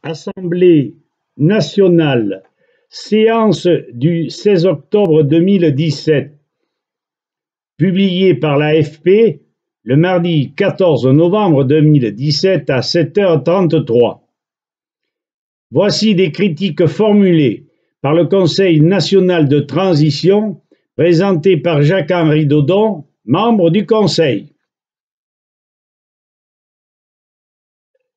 Assemblée nationale, séance du 16 octobre 2017, publiée par l'AFP le mardi 14 novembre 2017 à 7h33. Voici des critiques formulées par le Conseil national de transition, présenté par Jacques-Henri Dodon, membre du Conseil.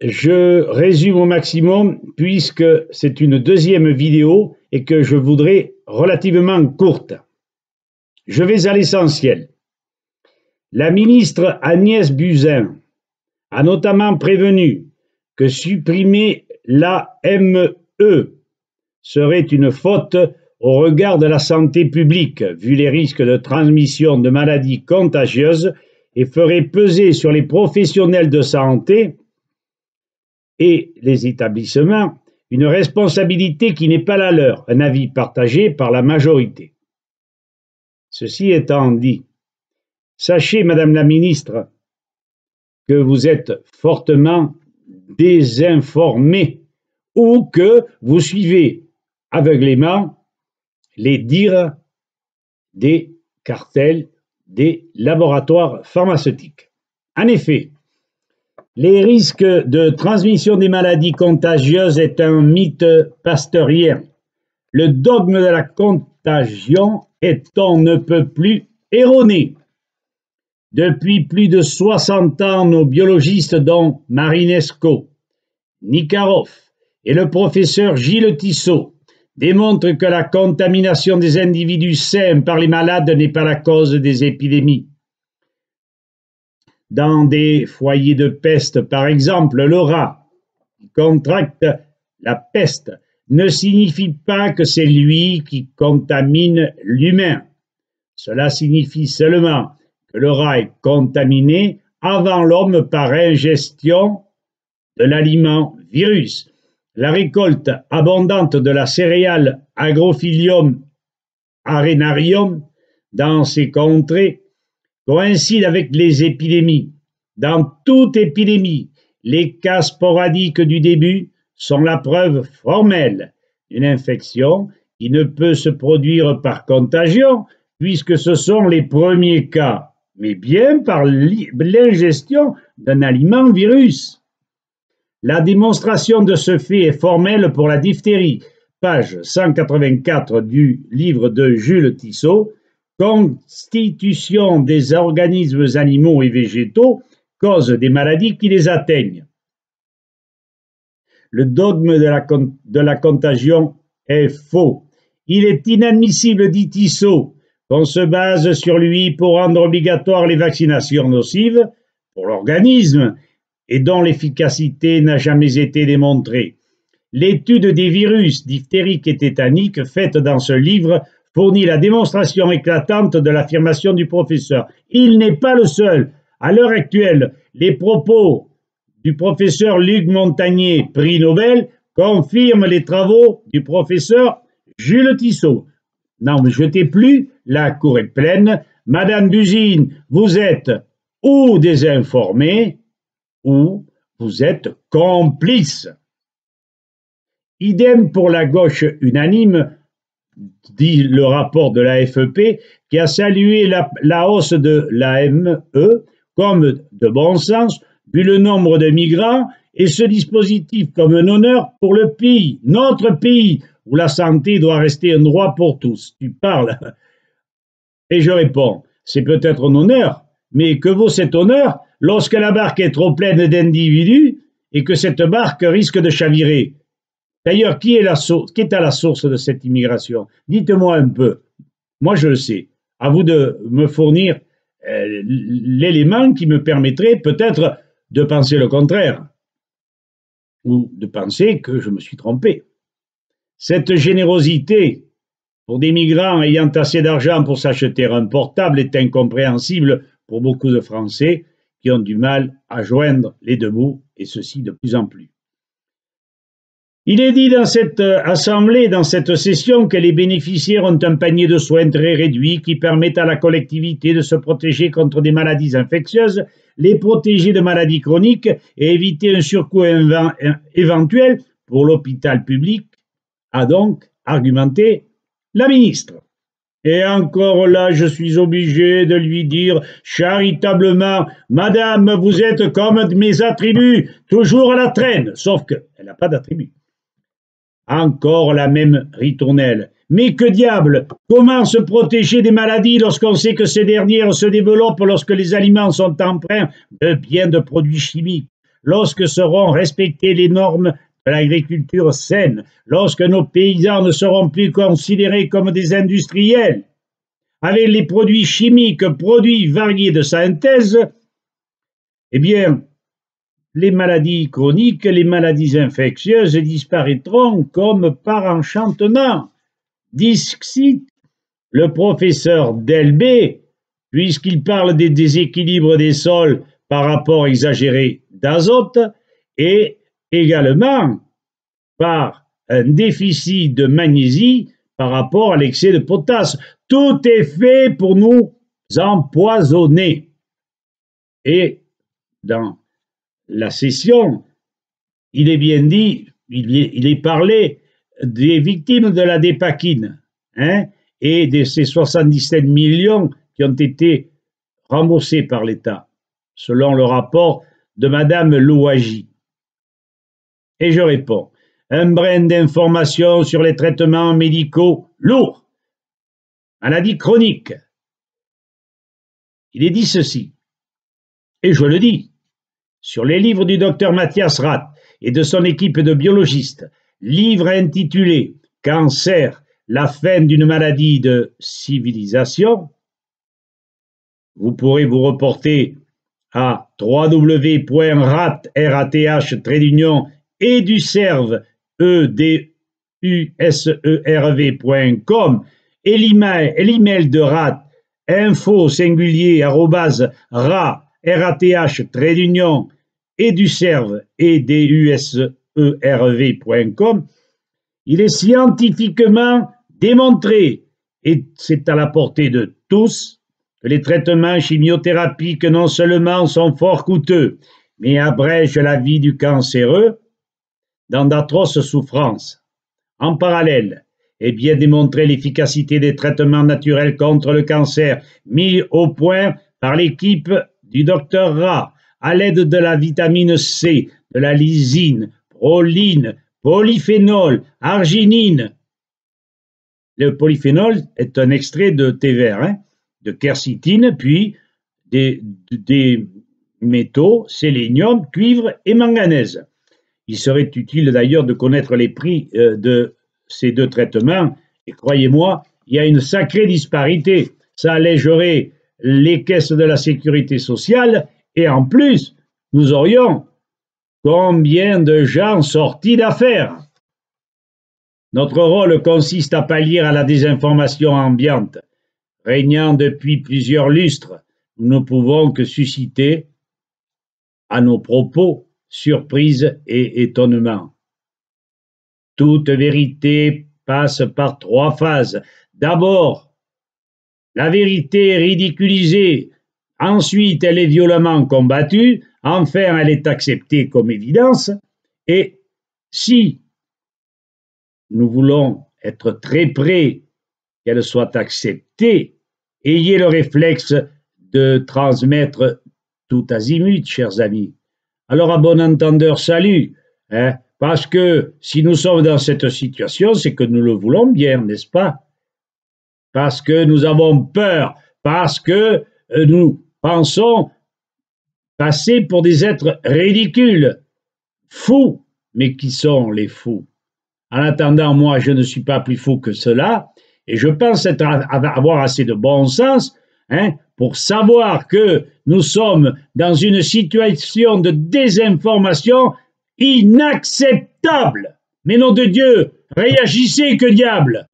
Je résume au maximum puisque c'est une deuxième vidéo et que je voudrais relativement courte. Je vais à l'essentiel. La ministre Agnès Buzyn a notamment prévenu que supprimer l'AME serait une faute au regard de la santé publique, vu les risques de transmission de maladies contagieuses, et ferait peser sur les professionnels de santé et les établissements une responsabilité qui n'est pas la leur, un avis partagé par la majorité. Ceci étant dit, sachez, Madame la ministre, que vous êtes fortement désinformée ou que vous suivez aveuglément les dires des cartels des laboratoires pharmaceutiques. En effet, les risques de transmission des maladies contagieuses est un mythe pasteurien. Le dogme de la contagion est on ne peut plus erroné. Depuis plus de 60 ans, nos biologistes dont Marinesco, Nikarov et le professeur Gilles Tissot démontrent que la contamination des individus sains par les malades n'est pas la cause des épidémies. Dans des foyers de peste, par exemple, le rat qui contracte la peste ne signifie pas que c'est lui qui contamine l'humain. Cela signifie seulement que le rat est contaminé avant l'homme par ingestion de l'aliment virus. La récolte abondante de la céréale Agrophilium arenarium dans ces contrées coïncide avec les épidémies. Dans toute épidémie, les cas sporadiques du début sont la preuve formelle d'une infection qui ne peut se produire par contagion puisque ce sont les premiers cas, mais bien par l'ingestion d'un aliment virus. La démonstration de ce fait est formelle pour la diphtérie, page 184 du livre de Jules Tissot, Constitution des organismes animaux et végétaux, cause des maladies qui les atteignent. Le dogme de la contagion est faux. Il est inadmissible, dit Tissot, qu'on se base sur lui pour rendre obligatoire les vaccinations nocives pour l'organisme et dont l'efficacité n'a jamais été démontrée. L'étude des virus diphtériques et tétaniques faite dans ce livre fournit la démonstration éclatante de l'affirmation du professeur. Il n'est pas le seul. À l'heure actuelle, les propos du professeur Luc Montagnier, prix Nobel, confirment les travaux du professeur Jules Tissot. N'en jetez plus, la cour est pleine. Madame Buzyn, vous êtes ou désinformée ou vous êtes complice. Idem pour la gauche unanime, dit le rapport de l'AFP, qui a salué la hausse de l'AME comme de bon sens, vu le nombre de migrants et ce dispositif comme un honneur pour le pays, notre pays, où la santé doit rester un droit pour tous. Tu parles. Et je réponds, c'est peut-être un honneur, mais que vaut cet honneur lorsque la barque est trop pleine d'individus et que cette barque risque de chavirer? D'ailleurs, qui est à la source de cette immigration? Dites-moi un peu. Moi, je le sais. À vous de me fournir l'élément qui me permettrait peut-être de penser le contraire ou de penser que je me suis trompé. Cette générosité pour des migrants ayant assez d'argent pour s'acheter un portable est incompréhensible pour beaucoup de Français qui ont du mal à joindre les deux bouts, et ceci de plus en plus. Il est dit dans cette assemblée, dans cette session, que les bénéficiaires ont un panier de soins très réduit qui permet à la collectivité de se protéger contre des maladies infectieuses, les protéger de maladies chroniques et éviter un surcoût éventuel pour l'hôpital public, a donc argumenté la ministre. Et encore là, je suis obligé de lui dire charitablement, Madame, vous êtes comme mes attributs, toujours à la traîne, sauf qu'elle n'a pas d'attributs. Encore la même ritournelle. Mais que diable, comment se protéger des maladies lorsqu'on sait que ces dernières se développent lorsque les aliments sont empreints de bien de produits chimiques, lorsque seront respectées les normes de l'agriculture saine, lorsque nos paysans ne seront plus considérés comme des industriels, avec les produits chimiques, produits variés de synthèse, eh bien, les maladies chroniques, les maladies infectieuses disparaîtront comme par enchantement. Dixit le professeur Delbé, puisqu'il parle des déséquilibres des sols par rapport exagéré d'azote et également par un déficit de magnésie par rapport à l'excès de potasse. Tout est fait pour nous empoisonner. Et dans la session, il est bien dit, il est parlé des victimes de la dépakine, hein, et de ces 77 millions qui ont été remboursés par l'État, selon le rapport de Madame Louagie. Et je réponds, un brin d'information sur les traitements médicaux lourds, maladies chroniques. Il est dit ceci, et je le dis, sur les livres du docteur Mathias Rath et de son équipe de biologistes, livre intitulé « Cancer, la fin d'une maladie de civilisation », vous pourrez vous reporter à www.rath-eduserve.com et l'email de Rath info-rath-eduserve.com. Il est scientifiquement démontré, et c'est à la portée de tous, que les traitements chimiothérapiques non seulement sont fort coûteux, mais abrègent la vie du cancéreux dans d'atroces souffrances. En parallèle, est bien démontré l'efficacité des traitements naturels contre le cancer mis au point par l'équipe du Dr Rath à l'aide de la vitamine C, de la lysine, proline, polyphénol, arginine. Le polyphénol est un extrait de thé vert, hein, de quercétine, puis des métaux, sélénium, cuivre et manganèse. Il serait utile d'ailleurs de connaître les prix de ces deux traitements, et croyez-moi, il y a une sacrée disparité. Ça allégerait les caisses de la sécurité sociale, et en plus, nous aurions combien de gens sortis d'affaires. Notre rôle consiste à pallier à la désinformation ambiante, régnant depuis plusieurs lustres. Nous ne pouvons que susciter à nos propos surprise et étonnement. Toute vérité passe par trois phases. D'abord, la vérité est ridiculisée. Ensuite, elle est violemment combattue. Enfin, elle est acceptée comme évidence. Et si nous voulons être très près qu'elle soit acceptée, ayez le réflexe de transmettre tout azimut, chers amis. Alors, à bon entendeur, salut, hein, parce que si nous sommes dans cette situation, c'est que nous le voulons bien, n'est-ce pas? Parce que nous avons peur, parce que nous pensons passer pour des êtres ridicules, fous, mais qui sont les fous? En attendant, moi, je ne suis pas plus fou que cela, et je pense avoir assez de bon sens, hein, pour savoir que nous sommes dans une situation de désinformation inacceptable. Mais nom de Dieu, réagissez, que diable!